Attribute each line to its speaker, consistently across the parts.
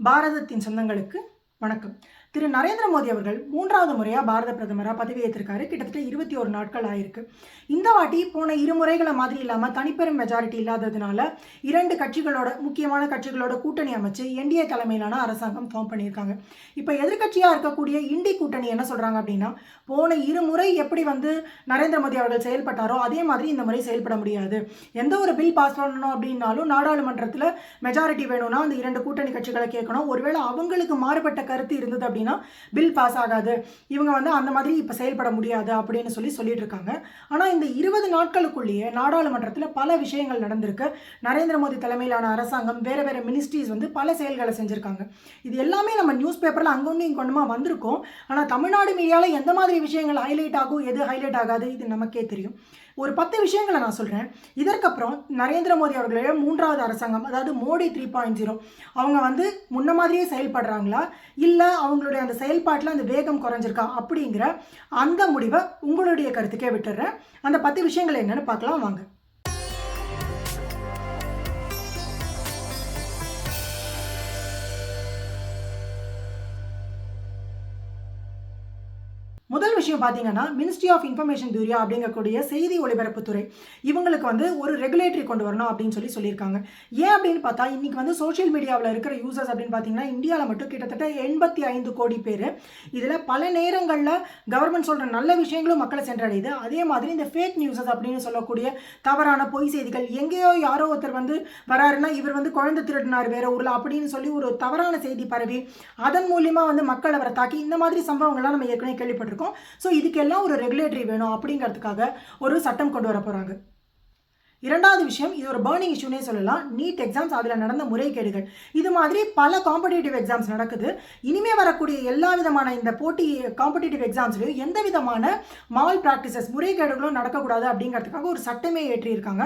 Speaker 1: பாரதத்தின் சொந்தங்களுக்கு வணக்கம். திரு நரேந்திர மோடி அவர்கள் 3வது முறையாக பாரத பிரதமராக பதவியேற்றிருக்காரு. கிட்டத்தட்ட 21 நாட்கள் ஆயிருக்கு. இந்த வாட்டி போன 2 முறைகளை மாதிரி இல்லாமல் தனிப்பெரும் மெஜாரிட்டி இல்லாததுனால 2 கட்சிகளோட முக்கியமான கட்சிகளோட கூட்டணி அமைச்சு என்டிஏ தலைமையிலான அரசாங்கம் ஃபார்ம் பண்ணியிருக்காங்க. இப்போ எதிர்கட்சியாக இருக்கக்கூடிய இண்டி கூட்டணி என்ன சொல்கிறாங்க அப்படின்னா, போன 2 முறை எப்படி நரேந்திர மோடி அவர்கள் செயல்பட்டாரோ அதே மாதிரி இந்த முறை செயல்பட முடியாது. எந்த ஒரு பில் பாஸ் பண்ணணும் அப்படின்னாலும் நாடாளுமன்றத்தில் மெஜாரிட்டி வேணும்னா அந்த 2 கூட்டணி கட்சிகளை கேட்கணும். ஒருவேளை அவங்களுக்கு மாறுபட்ட கருத்து இருந்தது அப்படின்னா பில் பாஸ் ஆகாது. இவங்க அந்த மாதிரி இப்ப செயல்பட முடியாது அப்படின்னு சொல்லிட்டு இருக்காங்க. ஆனா இந்த 20 நாட்களுக்குள்ளேயே நாடாளுமன்றத்தில் பல விஷயங்கள் நடந்திருக்கு. நரேந்திர மோடி தலைமையிலான அரசாங்கம் வேற வேற மினிஸ்ட்ரிஸ் பல செயல்களை செஞ்சிருக்காங்க. இது எல்லாமே நம்ம நியூஸ் பேப்பர்ல அங்கொன்னு இங்கொன்னுமா வந்திருக்கோம். ஆனா தமிழ்நாடு மீடியால எந்த மாதிரி விஷயங்கள் ஹைலைட் ஆகும், எது ஹைலைட் ஆகாது, இது நமக்கே தெரியும். ஒரு 10 விஷயங்களை நான் சொல்கிறேன். இதற்கப்புறம் நரேந்திர மோடி அவர்களுடைய 3வது அரசாங்கம், அதாவது மோடி 3.0, அவங்க முன்ன மாதிரியே செயல்படுறாங்களா, இல்லை அவங்களுடைய அந்த செயல்பாட்டில் அந்த வேகம் குறைஞ்சிருக்கா அப்படிங்கிற அந்த முடிவை உங்களுடைய கருத்துக்கே விட்டுடுறேன். அந்த 10 விஷயங்கள் என்னன்னு பார்க்கலாம் வாங்க. முதல் விஷயம் பார்த்தீங்கன்னா, மினிஸ்ட்ரி ஆஃப் இன்ஃபர்மேஷன் பியூரோ அப்படிங்கக்கூடிய செய்தி ஒளிபரப்புத்துறை, இவங்களுக்கு ஒரு ரெகுலேட்டரி கொண்டு வரணும் அப்படின்னு சொல்லியிருக்காங்க. ஏன் அப்படின்னு பார்த்தா, இன்னைக்கு சோஷியல் மீடியாவில் இருக்கிற யூசர்ஸ் அப்படின்னு பார்த்தீங்கன்னா, இந்தியாவில் மட்டும் கிட்டத்தட்ட 85 கோடி பேர். இதில் பல நேரங்களில் கவர்மெண்ட் சொல்கிற நல்ல விஷயங்களும் மக்களை சென்றடையுது. அதே மாதிரி இந்த ஃபேக் நியூஸஸ் அப்படின்னு சொல்லக்கூடிய தவறான பொய் செய்திகள், எங்கேயோ யாரோ ஒருத்தர் வராருன்னா இவர் குழந்தை திருடினார் வேற ஊரில் அப்படின்னு சொல்லி ஒரு தவறான செய்தி பரவி அதன் மூலியமாக மக்கள் அவரை தாக்கி, இந்த மாதிரி சம்பவங்கள்லாம் நம்ம ஏற்கனவே கேள்விப்பட்டிருக்கோம். ஸோ இதுக்கெல்லாம் ஒரு ரெகுலேட்டரி வேணும் அப்படிங்கிறதுக்காக ஒரு சட்டம் கொண்டு வர போகிறாங்க. இரண்டாவது விஷயம், இது ஒரு பர்னிங் இஷ்யூனே சொல்லலாம். நீட் எக்ஸாம்ஸ், அதில் நடந்த முறைகேடுகள், இது மாதிரி பல காம்படிட்டிவ் எக்ஸாம்ஸ் நடக்குது. இனிமே வரக்கூடிய எல்லா விதமான இந்த போட்டி காம்படிட்டிவ் எக்ஸாம்ஸ்லையும் எந்த விதமான மால் ப்ராக்டிசஸ், முறைகேடுகளும் நடக்கக்கூடாது அப்படிங்கிறதுக்காக ஒரு சட்டமே ஏற்றியிருக்காங்க.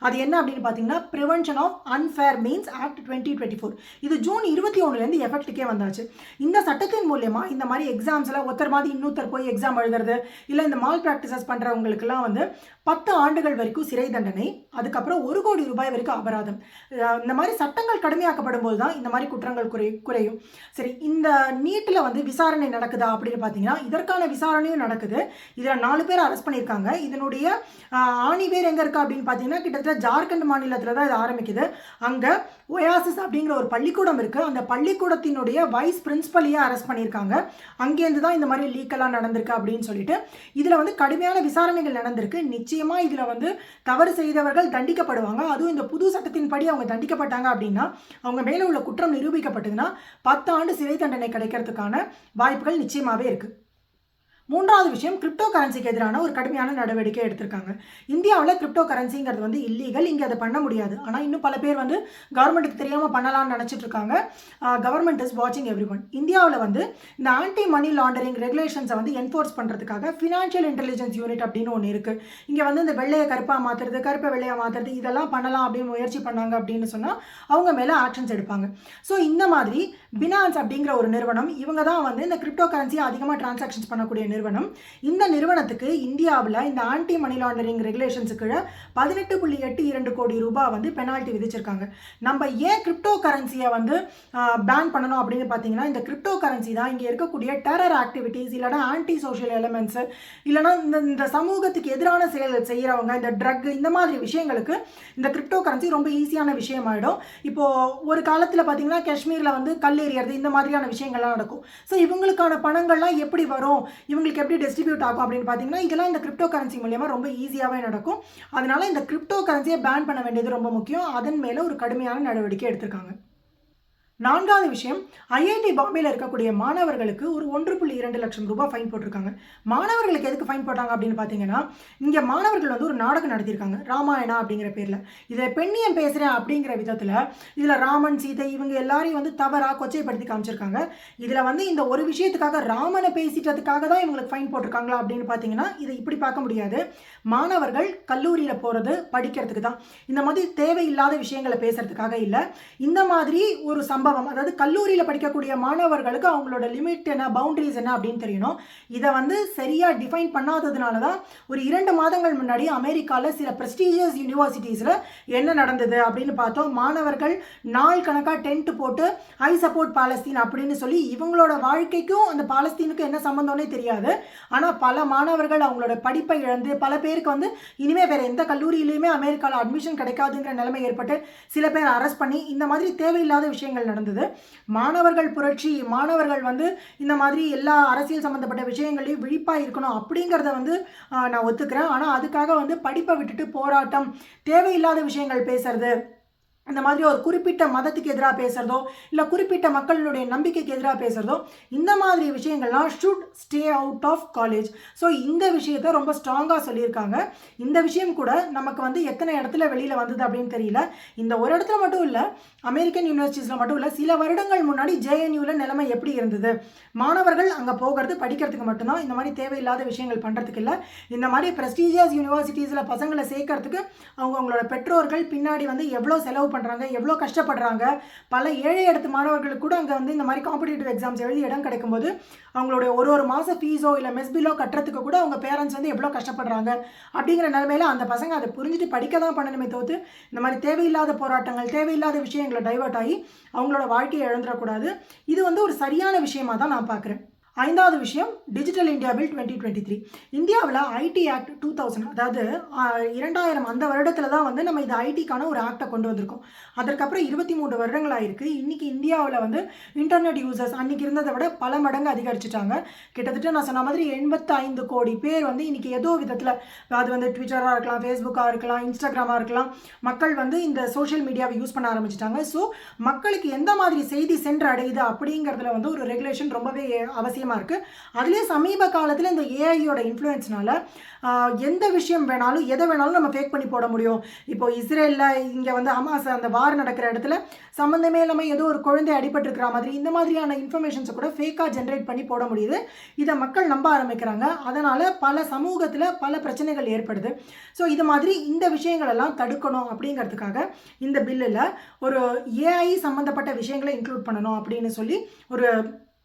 Speaker 1: அது என்ன அப்படின்னு பார்த்தீங்கன்னா, prevention of unfair means act 2024. இது ஜூன் 21 எஃபெக்ட்டுக்கே வந்தாச்சு. இந்த சட்டத்தின் மூலமா இந்த மாதிரி எக்ஸாம்ஸில் ஒருத்தர் மாதிரி இன்னொருத்தர் போய் எக்ஸாம் எழுதுறது, இல்லை இந்த மால் ப்ராக்டிசஸ் பண்ணுறவங்களுக்குலாம் 10 ஆண்டுகள் வரைக்கும் சிறை தண்டனை, அதுக்கப்புறம் 1 கோடி ரூபாய் வரைக்கும் அபராதம். இந்த மாதிரி சட்டங்கள் கடுமையாக்கப்படும் போது தான் இந்த மாதிரி குற்றங்கள் குறையும். சரி, இந்த நீட்டில் விசாரணை நடக்குதா அப்படின்னு பார்த்தீங்கன்னா, இதற்கான விசாரணையும் நடக்குது. இதில் 4 பேர் அரெஸ்ட் பண்ணியிருக்காங்க. இதனுடைய ஆணி பேர் எங்கே இருக்கா அப்படின்னு பார்த்தீங்கன்னா, கிட்டத்தட்ட ஜார்க்கண்ட் மாநிலத்தில் தான் இது ஆரம்பிக்குது. அங்கே ஒயாசிஸ் அப்படிங்கிற ஒரு பள்ளிக்கூடம் இருக்குது. அந்த பள்ளிக்கூடத்தினுடைய வைஸ் பிரின்சிபலையே அரெஸ்ட் பண்ணியிருக்காங்க. அங்கேருந்து தான் இந்த மாதிரி லீக்கெல்லாம் நடந்திருக்கு அப்படின்னு சொல்லிட்டு இதில் கடுமையான விசாரணைகள் நடந்திருக்கு. நிச்சயமாக இதில் தவறு செய்தவர்கள் தண்டிக்கப்படுவாங்க. அதுவும் இந்த புது சட்டத்தின்படி அவங்க தண்டிக்கப்பட்டாங்க அப்படின்னா, அவங்க மேலே உள்ள குற்றம் நிரூபிக்கப்பட்டதுன்னா 10 ஆண்டு சிறை தண்டனை கிடைக்கிறதுக்கான வாய்ப்புகள் நிச்சயமாகவே இருக்குது. மூன்றாவது விஷயம், கிரிப்டோ கரன்சிக்கு எதிரான ஒரு கடுமையான நடவடிக்கை எடுத்திருக்காங்க. இந்தியாவில் கிரிப்டோ கரன்சிங்கிறது இல்லீகல், இங்கே அதை பண்ண முடியாது. ஆனால் இன்னும் பல பேர் கவர்மெண்ட்டுக்கு தெரியாமல் பண்ணலாம்னு நினச்சிட்டு இருக்காங்க. கவர்மெண்ட் இஸ் வாட்சிங் எவ்ரி ஒன். இந்தியாவில் இந்த ஆன்டி மணி லாண்டரிங் ரெகுலேஷன்ஸை என்ஃபோர்ஸ் பண்ணுறதுக்காக ஃபினான்ஷியல் இன்டெலிஜென்ஸ் யூனிட் அப்படின்னு ஒன்று இருக்குது. இங்கே இந்த வெள்ளையை கருப்பாக மாற்றுறது, கருப்பை வெள்ளையாக மாற்றுறது, இதெல்லாம் பண்ணலாம் அப்படின்னு முயற்சி பண்ணாங்க அப்படின்னு சொன்னால் அவங்க மேலே ஆக்ஷன்ஸ் எடுப்பாங்க. ஸோ இந்த மாதிரி பினான்ஸ் அப்படிங்கிற ஒரு நிறுவனம், இவங்க தான் இந்த கிரிப்டோ கரன்சியை அதிகமாக டிரான்சாக்ஷன்ஸ் பண்ணக்கூடிய நிறுவனம். இந்த நிறுவனத்துக்கு இந்தியாவில் இந்த ஆன்டி மணி லாண்டரிங் ரெகுலேஷன்ஸுக்கு 18.82 கோடி ரூபாய் பெனால்ட்டி விதிச்சிருக்காங்க. நம்ம ஏன் கிரிப்டோ கரன்சியை பேன் பண்ணணும் அப்படின்னு பார்த்தீங்கன்னா, இந்த கிரிப்டோ கரன்சி தான் இங்கே இருக்கக்கூடிய டெரர் ஆக்டிவிட்டீஸ், இல்லைனா ஆன்டி சோஷியல் எலிமெண்ட்ஸ், இல்லைனா இந்த சமூகத்துக்கு எதிரான செயல்கள் செய்கிறவங்க, இந்த ட்ரக், இந்த மாதிரி விஷயங்களுக்கு இந்த கிரிப்டோ கரன்சி ரொம்ப ஈஸியான விஷயமாயிடும். இப்போது ஒரு காலத்தில் பார்த்தீங்கன்னா காஷ்மீரில் கல் எறியறது, இந்த மாதிரியான விஷயங்கள்லாம் நடக்கும். ஸோ இவங்களுக்கான பணங்கள்லாம் எப்படி வரும், இவங்களுக்கு எப்படி டிஸ்ட்ரிபியூட் ஆகும் அப்படின்னு பார்த்தீங்கன்னா, இதெல்லாம் இந்த கிரிப்டோ கரன்சி மூலமா ரொம்ப ஈஸியாகவே நடக்கும். அதனால இந்த கிரிப்டோ கரன்சியை பேன் பண்ண வேண்டியது ரொம்ப முக்கியம். அதன் மேலே ஒரு கடுமையான நடவடிக்கை எடுத்திருக்காங்க. நான்காவது விஷயம், ஐஐடி பாம்பேயில் இருக்கக்கூடிய மாணவர்களுக்கு ஒரு 1.2 லட்சம் ரூபாய் ஃபைன் போட்டிருக்காங்க. மாணவர்களுக்கு எதுக்கு ஃபைன் போட்டாங்க அப்படின்னு பார்த்தீங்கன்னா, இங்கே மாணவர்கள் ஒரு நாடகம் நடத்தியிருக்காங்க, ராமாயணா அப்படிங்கிற பேரில். இதில் பெண்ணியம் பேசுகிறேன் அப்படிங்கிற விதத்தில் இதில் ராமன், சீதை இவங்க எல்லாரையும் தவறாக கொச்சைப்படுத்தி காமிச்சிருக்காங்க. இதில் இந்த ஒரு விஷயத்துக்காக, ராமனை பேசிட்டதுக்காக தான் இவங்களுக்கு ஃபைன் போட்டிருக்காங்களா அப்படின்னு பார்த்தீங்கன்னா, இதை இப்படி பார்க்க முடியாது. மாணவர்கள் கல்லூரியில் போகிறது படிக்கிறதுக்கு தான். இந்த மாதிரி தேவையில்லாத விஷயங்களை பேசுறதுக்காக இல்லை. இந்த மாதிரி ஒரு சம்பவம் சம்பவம், அதாவது கல்லூரியில் படிக்கக்கூடிய மாணவர்களுக்கு அவங்களோட லிமிட் என்ன, பவுண்டரிஸ் என்ன அப்படின்னு தெரியணும். இதை வந்து சரியாக டிஃபைன் பண்ணாததுனால தான் ஒரு 2 மாதங்கள் முன்னாடி அமெரிக்காவில் சில ப்ரெஸ்டீஜியஸ் யூனிவர்சிட்டிஸில் என்ன நடந்தது அப்படின்னு பார்த்தோம். மாணவர்கள் நாள் கணக்காக டென்ட் போட்டு ஐ சப்போர்ட் பாலஸ்தீன் அப்படின்னு சொல்லி இவங்களோட வாழ்க்கைக்கும் அந்த பாலஸ்தீனுக்கும் என்ன சம்பந்தம்னே தெரியாது. ஆனால் பல மாணவர்கள் அவங்களோட படிப்பை இழந்து, பல பேருக்கு வந்து இனிமேல் வேறு எந்த கல்லூரியிலையுமே அமெரிக்காவில் அட்மிஷன் கிடைக்காதுங்கிற நிலைமை ஏற்பட்டு சில பேர் அரெஸ்ட் பண்ணி இந்த மாதிரி தேவையில்லாத விஷயங்கள் நடந்தது. மாணவர்கள் புரட்சி, மாணவர்கள் வந்து இந்த மாதிரி எல்லா அரசியல் சம்மந்தப்பட்ட விஷயங்களையும் விழிப்பாக இருக்கணும் அப்படிங்கிறத வந்து நான் ஒத்துக்கிறேன். ஆனால் அதுக்காக வந்து படிப்பை விட்டுட்டு போராட்டம், தேவையில்லாத விஷயங்கள் பேசுறது, இந்த மாதிரி ஒரு குறிப்பிட்ட மதத்துக்கு எதிராக பேசுகிறதோ இல்லை குறிப்பிட்ட மக்களுடைய நம்பிக்கைக்கு எதிராக பேசுகிறதோ, இந்த மாதிரி விஷயங்கள்லாம் should stay out of college. So இந்த விஷயத்தை ரொம்ப ஸ்ட்ராங்காக சொல்லியிருக்காங்க. இந்த விஷயம் கூட நமக்கு வந்து எத்தனை இடத்துல வெளியில் வந்தது அப்படின்னு தெரியல. இந்த ஒரு இடத்துல மட்டும் இல்லை, அமெரிக்கன் யூனிவர்சிட்டிஸில் மட்டும் இல்லை, சில வருடங்கள் முன்னாடி ஜேஎன்யூவில் நிலைமை எப்படி இருந்தது, மாணவர்கள் அங்கே போகிறது படிக்கிறதுக்கு மட்டும்தான், இந்த மாதிரி தேவையில்லாத விஷயங்கள் பண்ணுறதுக்கு இல்லை. இந்த மாதிரி ப்ரெஸ்டீஜியஸ் யூனிவர்சிட்டிஸில் பசங்களை சேர்க்கறதுக்கு அவங்களோட பெற்றோர்கள் பின்னாடி வந்து எவ்வளோ செலவு பண்ணுறாங்க, எவ்வளோ கஷ்டப்படுறாங்க. பல ஏழை இடத்து மாணவர்களுக்கு கூட அங்கே வந்து இந்த மாதிரி காம்படிட்டிவ் எக்ஸாம்ஸ் எழுதி இடம் கிடைக்கும்போது அவங்களுடைய ஒரு மாதம் ஃபீஸோ இல்லை மெஸ் பில்லோ கட்டுறதுக்கு கூட அவங்க பேரண்ட்ஸ் வந்து எவ்வளோ கஷ்டப்படுறாங்க அப்படிங்கிற நிலைமையில அந்த பசங்க அதை புரிஞ்சுட்டு படிக்க தான் பண்ணணுமே தவிர்த்து இந்த மாதிரி தேவையில்லாத போராட்டங்கள், தேவையில்லாத விஷயங்களை டைவர்ட் ஆகி அவங்களோட வாழ்க்கையை இழந்துடக்கூடாது. இது வந்து ஒரு சரியான விஷயமா தான் நான் பார்க்குறேன். 5வது விஷயம், டிஜிட்டல் இந்தியா பில் 2023. இந்தியாவில் ஐடி ஆக்ட் 2000, அதாவது 2000 அந்த வருடத்தில் தான் வந்து நம்ம இது ஐடிக்கான ஒரு ஆக்டை கொண்டு வந்திருக்கோம். அதற்கப்புறம் 23 வருடங்கள் ஆயிருக்கு. இன்றைக்கி இந்தியாவில் வந்து இன்டர்நெட் யூசர்ஸ் அன்றைக்கி இருந்ததை விட பல மடங்கு அதிகரிச்சிட்டாங்க. கிட்டத்தட்ட நான் சொன்ன மாதிரி 85 கோடி பேர் வந்து இன்றைக்கி ஏதோ விதத்தில், அது வந்து ட்விட்டராக இருக்கலாம், ஃபேஸ்புக்காக இருக்கலாம், இன்ஸ்டாகிராமாக இருக்கலாம், மக்கள் வந்து இந்த சோஷியல் மீடியாவை யூஸ் பண்ண ஆரம்பிச்சிட்டாங்க. ஸோ மக்களுக்கு எந்த மாதிரி செய்தி சென்று அடையுது அப்படிங்கிறதுல வந்து ஒரு ரெகுலேஷன் ரொம்பவே அவசியம் இருக்கு. அதுலேயே சமீப காலத்தில் இந்த ஏஐயோட இன்ஃப்ளூயன்ஸ்னால எந்த விஷயம் வேணாலும் எதை வேணாலும் நம்ம ஃபேக் பண்ணி போட முடியும். இப்போ இஸ்ரேலில் இங்கே வந்து ஹமாஸ் அந்த வார் நடக்கிற இடத்துல சம்மந்தமே இல்லாமல் ஏதோ ஒரு குழந்தை அடிபட்டிருக்கிற மாதிரி இந்த மாதிரியான இன்ஃபர்மேஷன்ஸை கூட ஃபேக்காக ஜென்ரேட் பண்ணி போட முடியுது. இதை மக்கள் நம்ப ஆரம்பிக்கிறாங்க. அதனால் பல சமூகத்தில் பல பிரச்சனைகள் ஏற்படுது. ஸோ இது மாதிரி இந்த விஷயங்கள் எல்லாம் தடுக்கணும் அப்படிங்கிறதுக்காக இந்த பில்லில் ஒரு ஏஐ சம்மந்தப்பட்ட விஷயங்களை இன்க்ளூட் பண்ணணும் அப்படின்னு சொல்லி ஒரு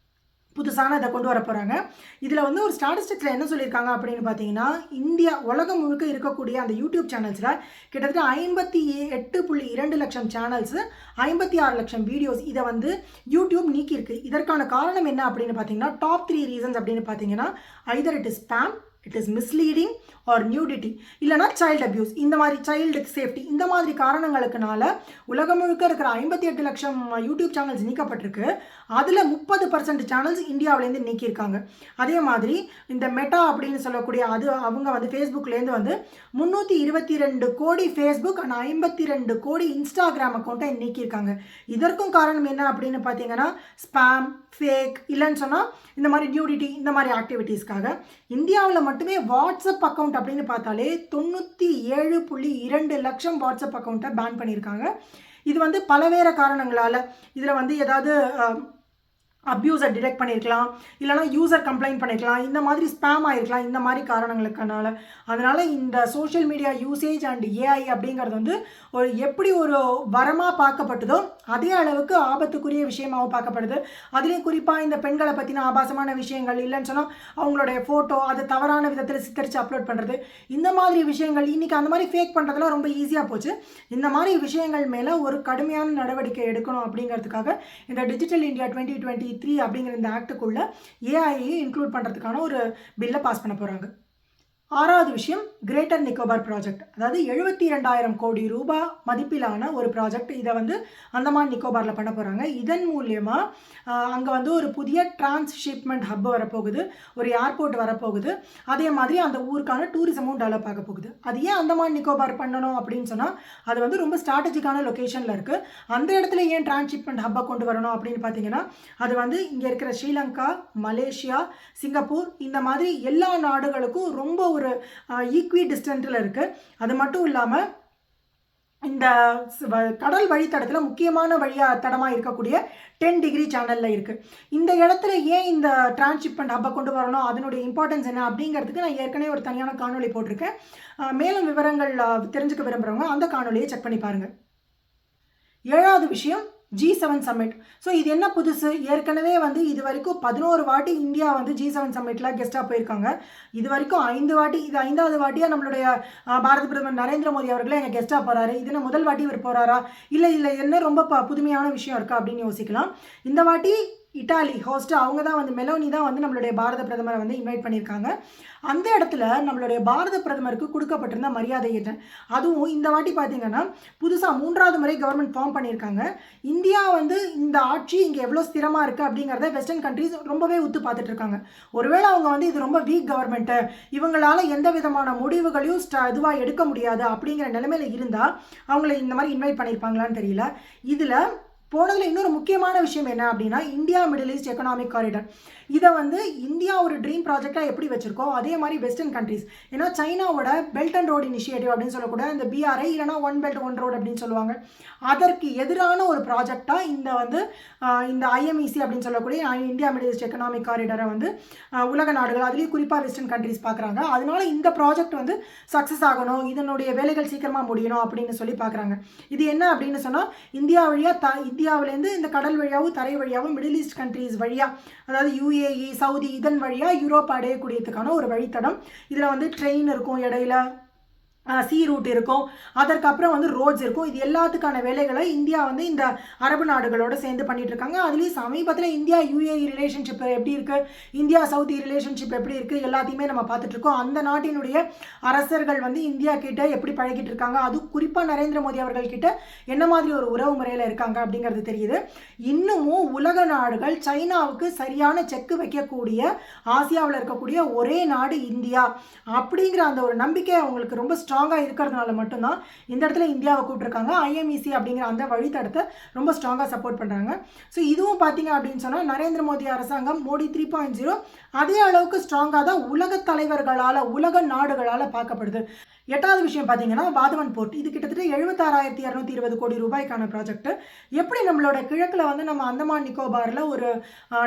Speaker 1: புதுசான இதை கொண்டு வர போகிறாங்க. இதில் வந்து ஒரு ஸ்டாட்டிஸ்டிக்ஸில் என்ன சொல்லியிருக்காங்க அப்படின்னு பார்த்தீங்கன்னா, இந்தியா உலகம் முழுக்க இருக்கக்கூடிய அந்த யூடியூப் சேனல்ஸில் கிட்டத்தட்ட 58.2 லட்சம் சேனல்ஸு, 56 லட்சம் வீடியோஸ் இதை வந்து யூடியூப் நீக்கியிருக்கு. இதற்கான காரணம் என்ன அப்படின்னு பார்த்தீங்கன்னா, டாப் 3 ரீசன்ஸ் அப்படின்னு பார்த்தீங்கன்னா, either it is spam, it is misleading or nudity, இல்லைனா சைல்டு அப்யூஸ், இந்த மாதிரி சைல்டு சேஃப்டி, இந்த மாதிரி காரணங்களுக்குனால உலகம் முழுக்க இருக்கிற 58 லட்சம் யூடியூப் சேனல்ஸ் நீக்கப்பட்டிருக்கு. அதில் 30% சேனல்ஸ் இந்தியாவிலேருந்து நீக்கியிருக்காங்க. அதே மாதிரி இந்த மெட்டா அப்படின்னு சொல்லக்கூடிய அவங்க வந்து ஃபேஸ்புக்லேருந்து வந்து 322 கோடி ஃபேஸ்புக் அண்ட் 52 கோடி இன்ஸ்டாகிராம் அக்கௌண்ட்டை நீக்கியிருக்காங்க. இதற்கும் காரணம் என்ன அப்படின்னு பார்த்தீங்கன்னா, ஸ்பேம், ஃபேக், இல்லைன்னு சொன்னால் இந்த மாதிரி நியூடிட்டி, இந்த மாதிரி ஆக்டிவிட்டீஸ்க்காக. இந்தியாவில் மட்டுமே வாட்ஸ்அப் அக்கௌண்ட் அப்படின்னு பார்த்தாலே 97.2 லட்சம் வாட்ஸ்அப் அக்கௌண்ட்டை பேன் பண்ணியிருக்காங்க. இது வந்து பலவேறு காரணங்களால், இதில் வந்து ஏதாவது அப்யூஸை டிடெக்ட் பண்ணியிருக்கலாம், இல்லைனா யூசர் கம்ப்ளைண்ட் பண்ணியிருக்கலாம், இந்த மாதிரி ஸ்பேம் ஆகிருக்கலாம், இந்த மாதிரி காரணங்களுக்கனால. அதனால் இந்த social media usage and AI அப்படிங்கிறது வந்து எப்படி ஒரு வரமாக பார்க்கப்பட்டதோ அதே அளவுக்கு ஆபத்துக்குரிய விஷயமாகவும் பார்க்கப்படுது. அதுலேயும் குறிப்பாக இந்த பெண்களை பற்றின ஆபாசமான விஷயங்கள், இல்லைன்னு சொன்னால் அவங்களுடைய ஃபோட்டோ அதை தவறான விதத்தில் சித்தரித்து அப்லோட் பண்ணுறது, இந்த மாதிரி விஷயங்கள் இன்றைக்கி அந்த மாதிரி ஃபேக் பண்ணுறதுலாம் ரொம்ப ஈஸியாக போச்சு. இந்த மாதிரி விஷயங்கள் மேலே ஒரு கடுமையான நடவடிக்கை எடுக்கணும் அப்படிங்கிறதுக்காக இந்த டிஜிட்டல் இந்தியா 2023 அப்படிங்கிற இந்த ஆக்டுக்குள்ள ஏஐயை இன்க்ளூட் பண்ணுறதுக்கான ஒரு பில்லை பாஸ் பண்ண போகிறாங்க. 6வது விஷயம், கிரேட்டர் நிக்கோபார் ப்ராஜெக்ட். அதாவது 72,000 கோடி ரூபாய் மதிப்பிலான ஒரு ப்ராஜெக்ட். இதை வந்து அந்தமான் நிக்கோபாரில் பண்ண போகிறாங்க. இதன் மூலியமாக அங்கே வந்து ஒரு புதிய டிரான்ஸ்ஷிப்மெண்ட் ஹப் வரப்போகுது, ஒரு ஏர்போர்ட் வரப்போகுது. அதே மாதிரி அந்த ஊருக்கான டூரிசமும் டெவலப் ஆக போகுது. அது ஏன் அந்தமான் நிக்கோபார் பண்ணணும் அப்படின்னு சொன்னால், அது வந்து ரொம்ப ஸ்ட்ராட்டஜிக்கான லொக்கேஷனில் இருக்குது. அந்த இடத்துல ஏன் டிரான்ஸ்ஷிப்மெண்ட் ஹப்பை கொண்டு வரணும் அப்படின்னு பார்த்தீங்கன்னா, அது வந்து இங்கே இருக்கிற ஸ்ரீலங்கா, மலேசியா, சிங்கப்பூர், இந்த மாதிரி எல்லா நாடுகளுக்கும் ரொம்ப ஒரு ஈக்வி டிஸ்டன்ஸில் இருக்குது. அது மட்டும் இல்லாமல் இந்த கடல் வழித்தடத்தில் முக்கியமான தடமாக இருக்கக்கூடிய 10 டிகிரி சேனலில் இருக்குது. இந்த இடத்துல ஏன் இந்த டிரான்ஸ்ஷிப்மெண்ட் ஹப்பை கொண்டு வரணும், அதனுடைய இம்பார்ட்டன்ஸ் என்ன அப்படிங்கிறதுக்கு நான் ஏற்கனவே ஒரு தனியான காணொலி போட்டிருக்கேன். மேலும் விவரங்கள் தெரிஞ்சுக்க விரும்புகிறவங்க அந்த காணொலியை செக் பண்ணி பாருங்கள். 7வது விஷயம், G7 சம்மிட். ஸோ இது என்ன புதுசு? ஏற்கனவே வந்து இது வரைக்கும் 11 வாட்டி இந்தியா வந்து G7 சம்மிட்ல கெஸ்ட்டாக போயிருக்காங்க. இது வரைக்கும் 5 வாட்டி, இது 5வது வாட்டியாக நம்மளுடைய பாரத பிரதமர் நரேந்திர மோடி அவர்களே எங்கள் கெஸ்ட்டாக போகிறாரு. இது என்ன முதல் வாட்டி இவர் போகிறாரா? இல்லை இல்லை என்ன ரொம்ப புதுமையான விஷயம் இருக்கா அப்படின்னு யோசிக்கலாம். இந்த வாட்டி இட்டாலி ஹோஸ்ட் அவங்க தான் வந்து மெலோனி தான் வந்து நம்மளுடைய பாரத பிரதமரை வந்து இன்வைட் பண்ணியிருக்காங்க. அந்த இடத்துல நம்மளுடைய பாரத பிரதமருக்கு கொடுக்கப்பட்டிருந்த மரியாதை என்ன? அதுவும் இந்த வாட்டி பார்த்தீங்கன்னா புதுசாக 3வது முறை கவர்மெண்ட் ஃபார்ம் பண்ணியிருக்காங்க. இந்தியா வந்து இந்த ஆட்சி இங்கே எவ்வளோ ஸ்திரமாக இருக்குது அப்படிங்கிறத வெஸ்டர்ன் கண்ட்ரீஸ் ரொம்பவே உத்து பார்த்துட்டு இருக்காங்க. ஒருவேளை அவங்க வந்து இது ரொம்ப வீக் கவர்மெண்ட்டு, இவங்களால எந்த விதமான முடிவுகளையும் இதுவாக எடுக்க முடியாது அப்படிங்கிற நிலைமையில இருந்தால் அவங்கள இந்த மாதிரி இன்வைட் பண்ணியிருப்பாங்களான்னு தெரியல. இதில் போனதில் இன்னொரு முக்கியமான விஷயம் என்ன அப்படின்னா India middle east economic corridor. இதை வந்து இந்தியா ஒரு ட்ரீம் ப்ராஜெக்டாக எப்படி வச்சுருக்கோம் அதே மாதிரி வெஸ்டர்ன் கண்ட்ரீஸ், ஏன்னா சைனாவோட பெல்ட் அண்ட் ரோடு இனிஷியேட்டிவ் அப்படின்னு சொல்லக்கூட இந்த BRI இல்லைனா ஒன் பெல்ட் ஒன் ரோடு அப்படின்னு சொல்லுவாங்க. அதற்கு எதிரான ஒரு ப்ராஜெக்டாக இந்த வந்து இந்த IMEC அப்படின்னு சொல்லக்கூடிய இந்தியா மிடில் ஈஸ்ட் எக்கனாமிக் காரிடாரை வந்து உலக நாடுகள் அதுலேயும் குறிப்பாக வெஸ்டர்ன் கண்ட்ரீஸ் பார்க்குறாங்க. அதனால இந்த ப்ராஜெக்ட் வந்து சக்ஸஸ் ஆகணும், இதனுடைய வேலைகள் சீக்கிரமாக முடியணும் அப்படின்னு சொல்லி பார்க்குறாங்க. இது என்ன அப்படின்னு சொன்னால் இந்தியாவிலேருந்து இந்த கடல் வழியாகவும் தரை வழியாகவும் மிடில் ஈஸ்ட் கண்ட்ரீஸ் வழியாக, அதாவது UAE சவுதி இதன் வழியாக யூரோப் அடையக்கூடியதுக்கான ஒரு வழித்தடம். இதில் வந்து ட்ரெயின் இருக்கும், இடையில சி ரூட் இருக்கும், அதற்கப்புறம் வந்து ரோட்ஸ் இருக்கும். இது எல்லாத்துக்கான வேலைகளை இந்தியா வந்து இந்த அரபு நாடுகளோடு சேர்ந்து பண்ணிட்டு இருக்காங்க. அதுலேயும் சமீபத்தில் இந்தியா UAE ரிலேஷன்ஷிப் எப்படி இருக்குது, இந்தியா சவுதி ரிலேஷன்ஷிப் எப்படி இருக்குது, எல்லாத்தையுமே நம்ம பார்த்துட்டு இருக்கோம். அந்த நாட்டினுடைய அரசர்கள் வந்து இந்தியா கிட்ட எப்படி பழகிட்டு இருக்காங்க, அதுவும் குறிப்பாக நரேந்திர மோடி அவர்கள் கிட்ட என்ன மாதிரி ஒரு உறவு முறையில் இருக்காங்க அப்படிங்கிறது தெரியுது. இன்னமும் உலக நாடுகள் சைனாவுக்கு சரியான செக்கு வைக்கக்கூடிய ஆசியாவில் இருக்கக்கூடிய ஒரே நாடு இந்தியா அப்படிங்கிற அந்த ஒரு நம்பிக்கை அவங்களுக்கு ரொம்ப ஸ்ட்ராங்காக இருக்கிறதுனால மட்டும்தான் இந்த இடத்துல இந்தியாவை கூப்பிட்டுருக்காங்க. IMEC அப்படிங்கிற அந்த வழித்தடத்தை ரொம்ப ஸ்ட்ராங்காக சப்போர்ட் பண்ணுறாங்க. ஸோ இதுவும் பார்த்தீங்க அப்படின்னு சொன்னால் நரேந்திர மோடி அரசாங்கம் மோடி 3.0 அதே அளவுக்கு ஸ்ட்ராங்காக தான் உலக தலைவர்களால் உலக நாடுகளால் பார்க்கப்படுது. 8வது விஷயம் பார்த்தீங்கன்னா வாதவன் போர்ட். இது கிட்டத்தட்ட 76,220 கோடி ரூபாய்க்கான ப்ராஜெக்ட். எப்படி நம்மளோட கிழக்கில் வந்து நம்ம அந்தமான் நிக்கோபாரில் ஒரு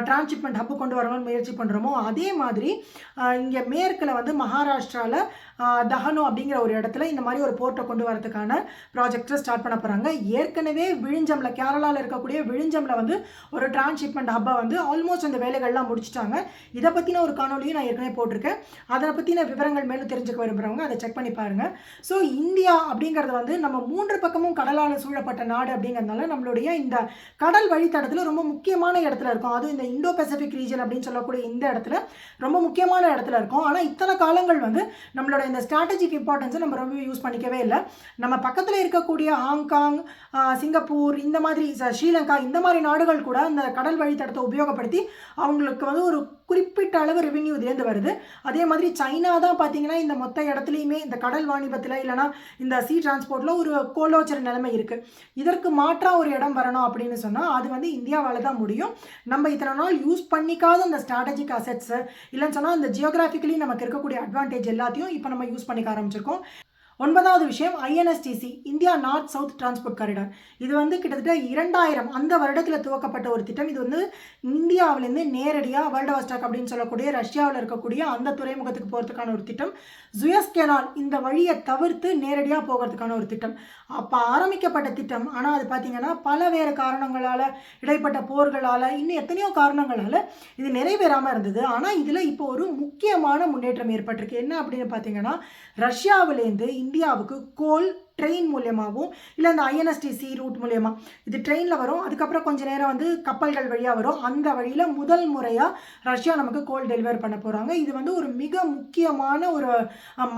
Speaker 1: டிரான்ஸ்ஷிப்மெண்ட் ஹப்பு கொண்டு வரணும்னு முயற்சி பண்ணுறோமோ அதே மாதிரி இங்கே மேற்கில் வந்து மகாராஷ்டிராவில் தஹனு அப்படிங்கிற ஒரு இடத்துல இந்த மாதிரி ஒரு போர்ட்டை கொண்டு வரதுக்கான ப்ராஜெக்டை ஸ்டார்ட் பண்ண போகிறாங்க. ஏற்கனவே விழிஞ்சமில் கேரளாவில் இருக்கக்கூடிய விழிஞ்சமில் வந்து ஒரு டிரான்ஸ்ஷிப்மெண்ட் ஹப்பை வந்து ஆல்மோஸ்ட் அந்த வேலைகள்லாம் முடிச்சிட்டாங்க. இதை பற்றின ஒரு காணொலியும் நான் ஏற்கனவே போட்டிருக்கேன். அதை பற்றின விவரங்கள் மேலும் தெரிஞ்சுக்க விரும்புகிறவங்க அதை செக் பண்ணி பாருங்க. ஸோ இந்தியா அப்படிங்கிறது வந்து நம்ம 3 பக்கமும் கடலால் சூழப்பட்ட நாடு அப்படிங்கிறதுனால நம்மளுடைய இந்த கடல் வழித்தடத்தில் ரொம்ப முக்கியமான இடத்துல இருக்கும். அதுவும் இந்த இந்தோ பசிபிக் ரீஜன் அப்படின்னு சொல்லக்கூடிய இந்த இடத்துல ரொம்ப முக்கியமான இடத்துல இருக்கும். ஆனால் இத்தனை காலங்கள் வந்து நம்மளோட இந்த ஸ்ட்ராட்டஜிக் இம்பார்ட்டன்ஸை நம்ம ரொம்ப யூஸ் பண்ணிக்கவே இல்லை. நம்ம பக்கத்தில் இருக்கக்கூடிய ஹாங்காங், சிங்கப்பூர், இந்த மாதிரி ஸ்ரீலங்கா இந்த மாதிரி நாடுகள் கூட இந்த கடல் வழித்தடத்தை உபயோகப்படுத்தி அவங்களுக்கு வந்து ஒரு குறிப்பிட்ட அளவு ரெவென்யூ இதுலேருந்து வருது. அதே மாதிரி சைனா தான் பார்த்தீங்கன்னா இந்த மொத்த இடத்துலையுமே இந்த கடல் வாணிபத்தில் இல்லைனா இந்த சி டிரான்ஸ்போர்ட்டில் ஒரு கோலோச்சர நிலைமை இருக்குது. இதற்கு மாற்றாக ஒரு இடம் வரணும் அப்படின்னு சொன்னால் அது வந்து இந்தியாவால் தான் முடியும். நம்ம இத்தனை நாள் யூஸ் பண்ணிக்காத அந்த ஸ்ட்ராட்டஜிக் அசெட்ஸு இல்லைன்னு சொன்னால் அந்த ஜியோகிராஃபிக்கலி நமக்கு இருக்கக்கூடிய அட்வான்டேஜ் எல்லாத்தையும் இப்போ நம்ம யூஸ் பண்ணிக்க ஆரம்பிச்சிருக்கோம். 9வது விஷயம் INSTC India north south transport corridor. இது வந்து கிட்டத்தட்ட 2000 அந்த வருடத்தில் துவக்கப்பட்ட ஒரு திட்டம். இது வந்து இந்தியாவிலேருந்து நேரடியாக வேர்ல்டோஸ்டாக் அப்படின்னு சொல்லக்கூடிய ரஷ்யாவில் இருக்கக்கூடிய அந்த துறைமுகத்துக்கு போகிறதுக்கான ஒரு திட்டம். சுயஸ் கெனால் இந்த வழியை தவிர்த்து நேரடியாக போகிறதுக்கான ஒரு திட்டம். அப்போ ஆரம்பிக்கப்பட்ட திட்டம். ஆனால் அது பார்த்திங்கன்னா பல வேறு காரணங்களால், இடைப்பட்ட போர்களால், இன்னும் எத்தனையோ காரணங்களால் இது நிறைவேறாமல் இருந்தது. ஆனால் இதில் இப்போ ஒரு முக்கியமான முன்னேற்றம் ஏற்பட்டிருக்கு. என்ன அப்படின்னு பார்த்தீங்கன்னா ரஷ்யாவிலேருந்து இந்தியாவுக்கு கோல் ட்ரெயின் மூலியமாகவும் இல்லை இந்த INSTC ரூட் மூலயமா இது ட்ரெயினில் வரும். அதுக்கப்புறம் கொஞ்சம் நேரம் வந்து கப்பல்கள் வழியாக வரும். அந்த வழியில் முதல் முறையாக ரஷ்யா நமக்கு கோல் டெலிவர் பண்ண போகிறாங்க. இது வந்து ஒரு மிக முக்கியமான ஒரு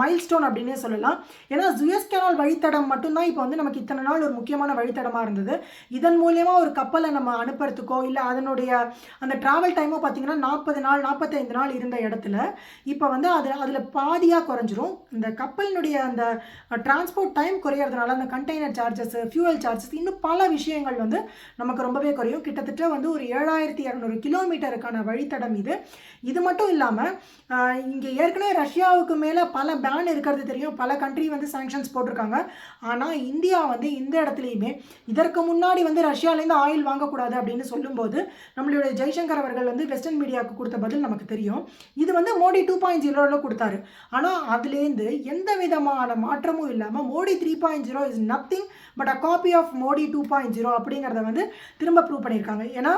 Speaker 1: மைல்ஸ்டோன் அப்படின்னே சொல்லலாம். ஏன்னா சுயஸ் கெனால் வழித்தடம் மட்டும்தான் இப்போ வந்து நமக்கு இத்தனை நாள் ஒரு முக்கியமான வழித்தடமாக இருந்தது. இதன் மூலயமா ஒரு கப்பலை நம்ம அனுப்புறதுக்கோ இல்லை அதனுடைய அந்த ட்ராவல் டைமோ பார்த்திங்கன்னா 40 நாள் 45 நாள் இருந்த இடத்துல இப்போ வந்து அதில் பாதியாக குறைஞ்சிரும். இந்த கப்பலினுடைய அந்த டிரான்ஸ்போர்ட் டைம் குறையிறதுனால அந்த கண்டெய்னர் சார்ஜஸ், ஃபியூவல் சார்ஜஸ், இன்னும் பல விஷயங்கள் வந்து நமக்கு ரொம்பவே குறையும். கிட்டத்தட்ட வந்து ஒரு 7200 கிலோமீட்டருக்கான வழித்தடம் இது. இது மட்டும் இல்லாமல் இங்கே ஏற்கனவே ரஷ்யாவுக்கு மேலே பல பேன் இருக்கிறது தெரியும். பல கண்ட்ரி வந்து சாங்ஷன்ஸ் போட்டிருக்காங்க. ஆனால் இந்தியா வந்து இந்த இடத்துலையுமே இதற்கு முன்னாடி வந்து ரஷ்யாவிலேருந்து ஆயில் வாங்கக்கூடாது அப்படின்னு சொல்லும்போது நம்மளுடைய ஜெய்சங்கர் அவர்கள் வந்து வெஸ்டர்ன் மீடியாவுக்கு கொடுத்த பதில் நமக்கு தெரியும். இது வந்து மோடி 2.0 கொடுத்தாரு. ஆனால் அதுலேருந்து எந்த விதமான மாற்றமும் இல்லாமல் Modi 3 3.0 is nothing but a copy of Modi 2.0 அப்படிங்கிறத வந்து திரும்ப ப்ரூவ் பண்ணியிருக்காங்க. ஏன்னா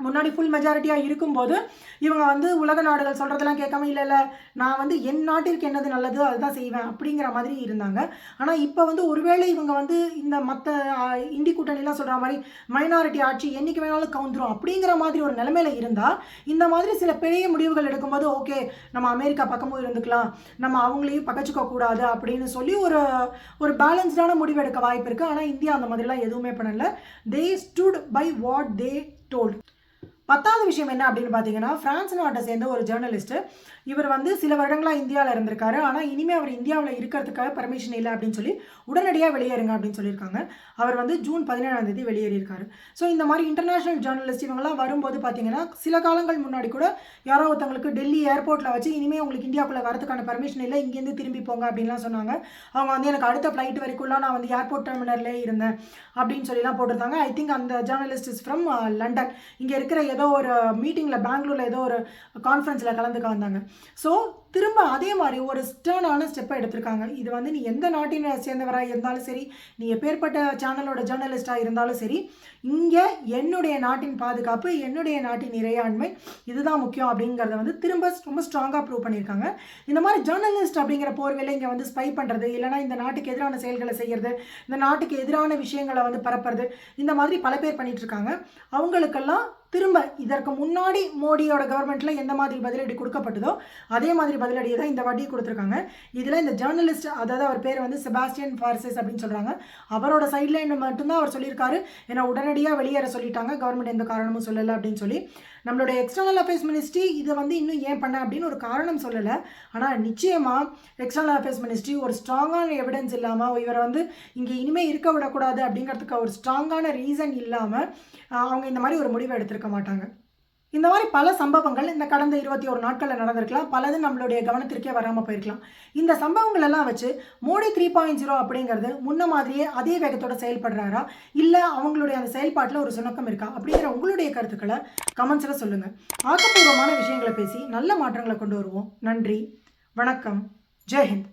Speaker 1: முன்னாடி ஃபுல் மெஜாரிட்டியாக இருக்கும்போது இவங்க வந்து உலக நாடுகள் சொல்கிறதெல்லாம் கேட்காம இல்லை நான் வந்து என் நாட்டிற்கு என்னது நல்லது அதுதான் செய்வேன் அப்படிங்கிற மாதிரி இருந்தாங்க. ஆனால் இப்போ வந்து ஒருவேளை இவங்க வந்து இந்த மற்ற இந்தி கூட்டணிலாம் சொல்கிற மாதிரி மைனாரிட்டி ஆட்சி என்றைக்கு வேணாலும் கவுந்துரும் அப்படிங்கிற மாதிரி ஒரு நிலைமையில இருந்தால் இந்த மாதிரி சில பெரிய முடிவுகள் எடுக்கும்போது ஓகே நம்ம அமெரிக்கா பக்கமும் இருந்துக்கலாம், நம்ம அவங்களையும் பகச்சிக்க கூடாது அப்படின்னு சொல்லி ஒரு பேலன்ஸ்டான முடிவு எடுக்க வாய்ப்பு இருக்குது. ஆனால் இந்தியா அந்த மாதிரிலாம் எதுவுமே பண்ணலை. They stood by what they told. 10வது விஷயம் என்ன அப்படின்னு பார்த்தீங்கன்னா, பிரான்ஸ் நாட்டை சேர்ந்த ஒரு ஜேர்னலிஸ்ட்டு. இவர் வந்து சில வருடங்களாக இந்தியாவில் இருந்திருக்காரு. ஆனால் இனிமேல் அவர் இந்தியாவில் இருக்கிறதுக்காக பர்மிஷன் இல்லை அப்படின்னு சொல்லி உடனடியாக வெளியேறுங்க அப்படின்னு சொல்லியிருக்காங்க. அவர் வந்து ஜூன் 17ஆம் தேதி வெளியேறியிருக்காரு. ஸோ இந்த மாதிரி இன்டர்நேஷனல் ஜேர்னலிஸ்ட் இவங்கெல்லாம் வரும்போது பார்த்தீங்கன்னா, சில காலங்கள் முன்னாடி கூட யாரோ ஒருத்தவங்களுக்கு டெல்லி ஏர்போர்ட்டில் வச்சு இனிமேல் உங்களுக்கு இந்தியாவுக்குள்ளே வரதுக்கான பர்மிஷன் இல்லை, இங்கேருந்து திரும்பி போங்க அப்படின்லாம் சொன்னாங்க. அவங்க வந்து எனக்கு அடுத்த ஃப்ளைட் வரைக்கும்லாம் நான் வந்து ஏர்போர்ட் டெர்மினல்லே இருந்தேன் அப்படின்னு சொல்லிலாம் போட்டிருந்தாங்க. ஐ திங்க் அந்த ஜேர்னலிஸ்ட் இஸ் ஃப்ரம் லண்டன். இங்கே இருக்கிற ஏதோ ஒரு மீட்டிங்கில் பெங்களூரில் ஏதோ ஒரு கான்ஃபரன்ஸில் கலந்துக்க வந்தாங்க. ஸோ திரும்ப அதே மாதிரி ஒரு ஸ்டர்னான ஸ்டெப்பை எடுத்திருக்காங்க. இது வந்து நீ எந்த நாட்டினை சேர்ந்தவராக இருந்தாலும் சரி, நீ எப்பேற்பட்ட சேனலோட ஜேர்னலிஸ்டாக இருந்தாலும் சரி, இங்கே என்னுடைய நாட்டின் பாதுகாப்பு, என்னுடைய நாட்டின் இறையாண்மை இதுதான் முக்கியம் அப்படிங்கிறத வந்து திரும்ப ரொம்ப ஸ்ட்ராங்காக ப்ரூவ் பண்ணியிருக்காங்க. இந்த மாதிரி ஜேர்னலிஸ்ட் அப்படிங்கிற போர்வையில் இங்கே வந்து ஸ்பை பண்ணுறது, இல்லைனா இந்த நாட்டுக்கு எதிரான செயல்களை செய்கிறது, இந்த நாட்டுக்கு எதிரான விஷயங்களை வந்து பரப்புறது, இந்த மாதிரி பல பேர் பண்ணிட்டு இருக்காங்க. அவங்களுக்கெல்லாம் திரும்ப இதற்கு முன்னாடி மோடியோட கவர்மெண்ட்டில் எந்த மாதிரி பதிலடி கொடுக்கப்பட்டதோ அதே மாதிரி பதிலடியை தான் இந்த வாட்டி கொடுத்துருக்காங்க. இதில் இந்த ஜேர்னலிஸ்ட், அதாவது அவர் பேர் வந்து செபாஸ்டியன் ஃபார்சஸ் அப்படின்னு சொல்கிறாங்க, அவரோட சைட்லைன் மட்டும்தான் அவர் சொல்லியிருக்காரு, ஏன்னா உடனடியாக வெளியேற சொல்லிட்டாங்க, கவர்மெண்ட் எந்த காரணமும் சொல்லலை அப்படின்னு சொல்லி. நம்மளுடைய எக்ஸ்டர்னல் அஃபேர்ஸ் மினிஸ்ட்ரி இதை வந்து இன்னும் ஏன் பண்ண அப்படின்னு ஒரு காரணம் சொல்லலை. ஆனால் நிச்சயமாக எக்ஸ்டர்னல் அஃபேர்ஸ் மினிஸ்ட்ரி ஒரு ஸ்ட்ராங்கான எவிடன்ஸ் இல்லாமல், இவரை வந்து இங்கே இனிமேல் இருக்க விடக்கூடாது அப்படிங்கிறதுக்கு ஒரு ஸ்ட்ராங்கான ரீசன் இல்லாமல் அவங்க இந்த மாதிரி ஒரு முடிவை எடுத்திருக்க மாட்டாங்க. இந்த மாதிரி பல சம்பவங்கள் இந்த கடந்த 21 நாட்களில் நடந்திருக்கலாம். பலது நம்மளுடைய கவனத்திற்கே வராமல் போயிருக்கலாம். இந்த சம்பவங்கள் எல்லாம் வச்சு மோடி 3.0 அப்படிங்கிறது முன்ன மாதிரியே அதே வேகத்தோட செயல்படுறாரா, இல்லை அவங்களுடைய அந்த செயல்பாட்டில் ஒரு சுணக்கம் இருக்கா அப்படிங்கிற உங்களுடைய கருத்துக்களை கமெண்ட்ஸில் சொல்லுங்கள். ஆக்கப்பூர்வமான விஷயங்களை பேசி நல்ல மாற்றங்களை கொண்டு வருவோம். நன்றி, வணக்கம், ஜெய்ஹிந்த்.